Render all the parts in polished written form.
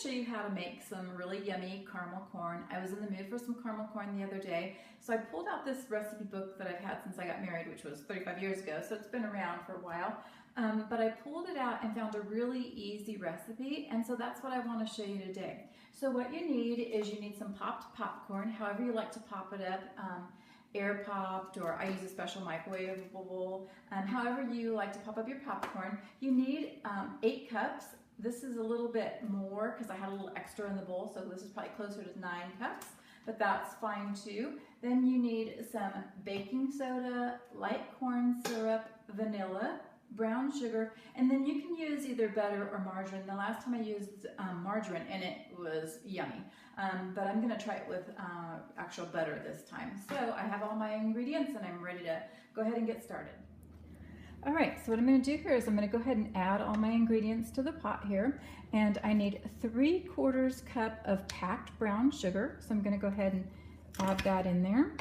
show you how to make some really yummy caramel corn. I was in the mood for some caramel corn the other day, so I pulled out this recipe book that I've had since I got married, which was 35 years ago, so it's been around for a while. But I pulled it out and found a really easy recipe, and so that's what I want to show you today. So what you need is you need some popped popcorn, however you like to pop it up. Air popped, or I use a special microwavable bowl. However you like to pop up your popcorn. You need 8 cups. This is a little bit more because I had a little extra in the bowl, so this is probably closer to 9 cups, but that's fine too. Then you need some baking soda, light corn syrup, vanilla, brown sugar, and then you can use either butter or margarine. The last time I used margarine and it was yummy, but I'm going to try it with actual butter this time. So I have all my ingredients and I'm ready to go ahead and get started. All right, so what I'm going to do here is I'm going to go ahead and add all my ingredients to the pot here, and I need 3/4 cup of packed brown sugar, so I'm going to go ahead and add that in there.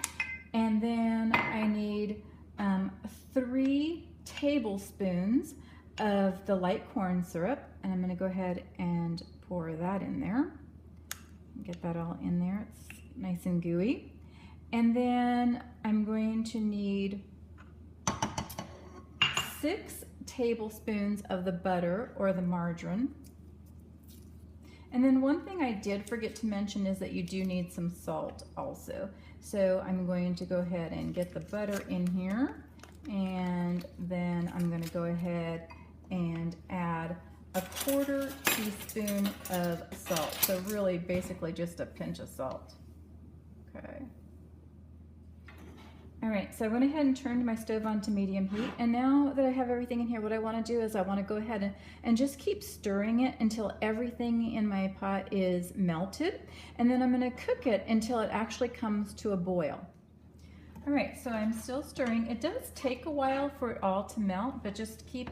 And then I need 3 tablespoons of the light corn syrup, and I'm going to go ahead and pour that in there. Get that all in there. It's nice and gooey. And then I'm going to need 6 tablespoons of the butter or the margarine. And then one thing I did forget to mention is that you do need some salt also. So I'm going to go ahead and get the butter in here, and then I'm going to go ahead and add 1/4 teaspoon of salt. So really basically just a pinch of salt. Okay. All right, so I went ahead and turned my stove on to medium heat, and now that I have everything in here, what I want to do is I want to go ahead and just keep stirring it until everything in my pot is melted, and then I'm going to cook it until it actually comes to a boil. All right, so I'm still stirring. It does take a while for it all to melt, but just keep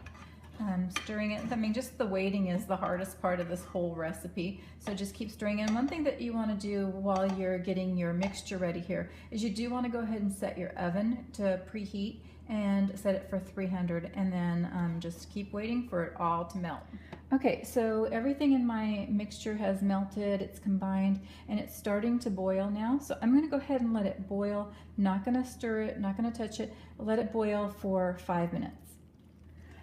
stirring it. I mean, just the waiting is the hardest part of this whole recipe, so just keep stirring. And one thing that you want to do while you're getting your mixture ready here is you do want to go ahead and set your oven to preheat and set it for 300, and then just keep waiting for it all to melt. Okay, so everything in my mixture has melted, it's combined, and it's starting to boil now. So I'm going to go ahead and let it boil. Not going to stir it, not going to touch it. Let it boil for 5 minutes.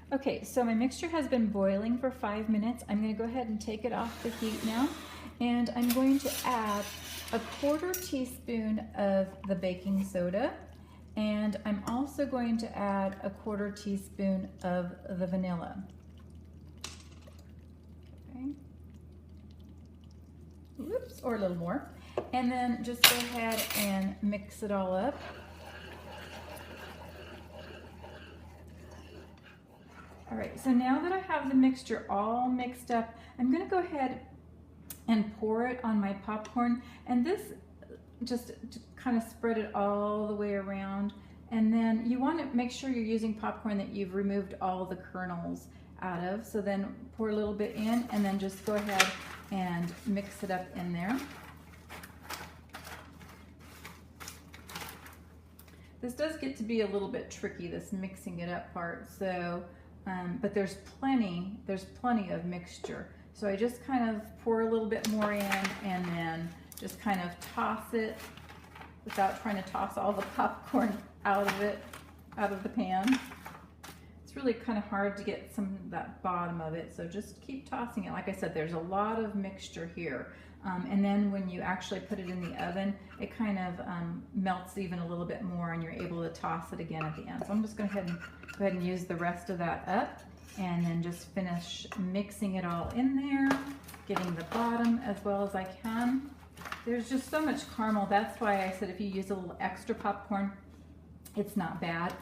Okay, so my mixture has been boiling for 5 minutes. I'm going to go ahead and take it off the heat now, and I'm going to add 1/4 teaspoon of the baking soda, and I'm also going to add 1/4 teaspoon of the vanilla. Okay. Oops, or a little more. And then just go ahead and mix it all up. All right, so now that I have the mixture all mixed up, I'm going to go ahead and pour it on my popcorn, and this just to kind of spread it all the way around. And then you want to make sure you're using popcorn that you've removed all the kernels out of. So then pour a little bit in, and then just go ahead and mix it up in there. This does get to be a little bit tricky, this mixing it up part, so but there's plenty of mixture. So I just kind of pour a little bit more in, and then just kind of toss it without trying to toss all the popcorn out of the pan. It's really kind of hard to get some of that bottom of it, so just keep tossing it. Like I said, there's a lot of mixture here. And then when you actually put it in the oven, it kind of melts even a little bit more, and you're able to toss it again at the end. So I'm just going to go ahead and use the rest of that up, and then just finish mixing it all in there, getting the bottom as well as I can. There's just so much caramel. That's why I said if you use a little extra popcorn, it's not bad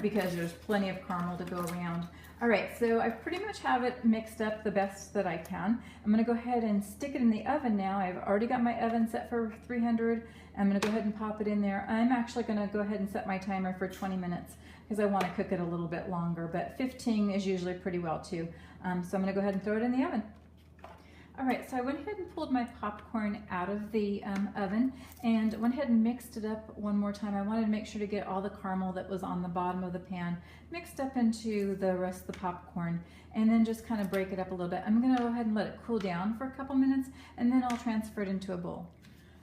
because there's plenty of caramel to go around. All right, so I pretty much have it mixed up the best that I can. I'm gonna go ahead and stick it in the oven now. I've already got my oven set for 300. I'm gonna go ahead and pop it in there. I'm actually gonna go ahead and set my timer for 20 minutes because I wanna cook it a little bit longer, but 15 is usually pretty well too. So I'm gonna go ahead and throw it in the oven. All right, so I went ahead and pulled my popcorn out of the oven and went ahead and mixed it up one more time. I wanted to make sure to get all the caramel that was on the bottom of the pan mixed up into the rest of the popcorn, and then just kind of break it up a little bit. I'm gonna go ahead and let it cool down for a couple minutes, and then I'll transfer it into a bowl.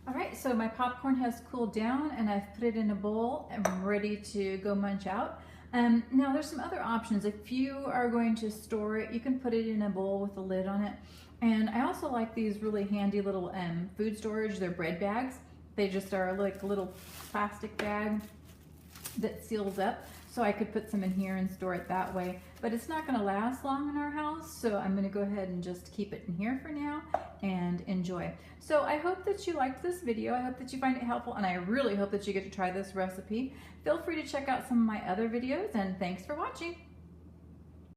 All right, so my popcorn has cooled down and I've put it in a bowl and I'm ready to go munch out. Now there's some other options. If you are going to store it, you can put it in a bowl with a lid on it. And I also like these really handy little food storage. They're bread bags. They just are like a little plastic bag that seals up. So I could put some in here and store it that way. But it's not gonna last long in our house, so I'm gonna go ahead and just keep it in here for now and enjoy. So I hope that you liked this video. I hope that you find it helpful, and I really hope that you get to try this recipe. Feel free to check out some of my other videos, and thanks for watching.